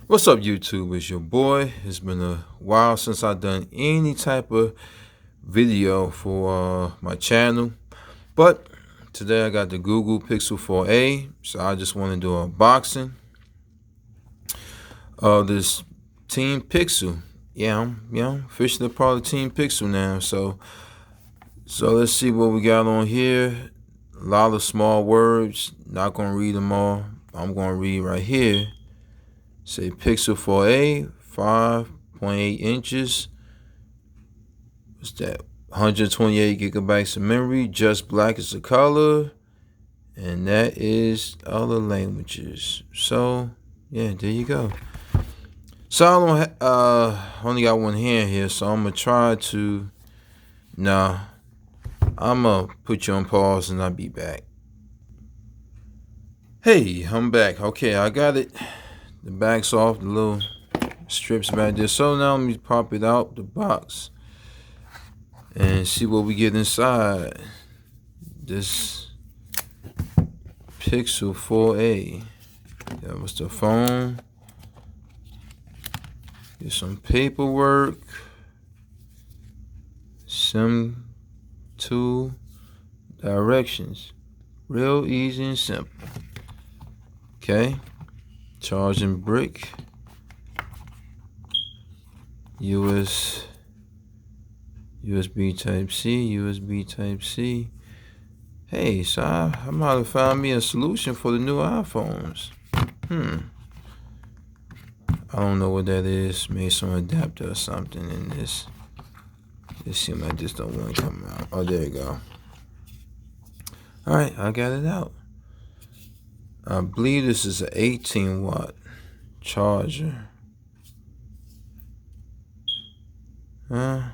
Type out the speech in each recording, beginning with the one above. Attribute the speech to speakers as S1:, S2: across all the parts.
S1: What's up, YouTube? It's your boy. It's been a while since I've done any type of video for my channel, but today I got the Google Pixel 4a, so I just want to do an unboxing of this Team Pixel. Yeah, I'm officially part of Team Pixel now. So let's see what we got on here. A lot of small words. Not gonna read them all. I'm gonna read right here. Say Pixel 4a, 5.8 inches. What's that? 128 gigabytes of memory. Just black is the color. And that is other languages. So, yeah, there you go. So I don't only got one hand here, so I'm gonna try to. Nah, I'm gonna put you on pause and I'll be back. Hey, I'm back. Okay, I got it. The back's off, the little strips back there. So now let me pop it out the box and see what we get inside this Pixel 4a. That was the phone. Get some paperwork. Some tool directions. Real easy and simple. Okay. Charging brick. USB Type-C, USB Type-C. Hey, so I might have found me a solution for the new iPhones. I don't know what that is. Maybe some adapter or something in this. It seems like this don't want to come out. Oh, there you go. Alright, I got it out. I believe this is an 18-watt charger. Okay,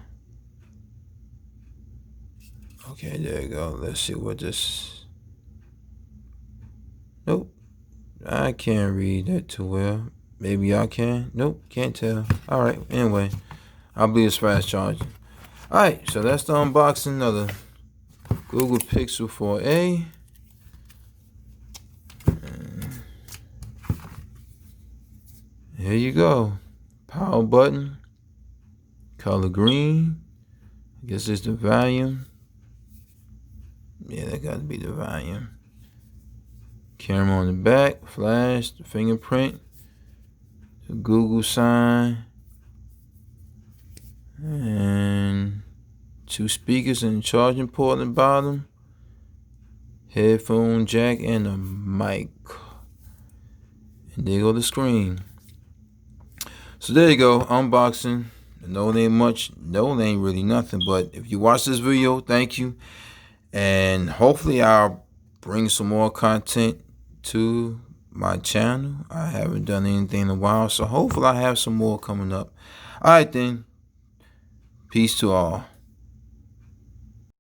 S1: there you go. Let's see what this. Nope. I can't read that too well. Maybe y'all can. Nope, can't tell. Alright, anyway. I believe it's fast charging. Alright, so that's the unboxing of the Google Pixel 4a. Here you go. Power button. Color green. I guess it's the volume. Yeah, that got to be the volume. Camera on the back. Flash. The fingerprint. The Google sign. And 2 speakers and a charging port at the bottom. Headphone jack and a mic. And there go the screen. So there you go, unboxing. No, it ain't much. No, it ain't really nothing. But if you watch this video, thank you. And hopefully I'll bring some more content to my channel. I haven't done anything in a while, so hopefully I have some more coming up. All right then. Peace to all.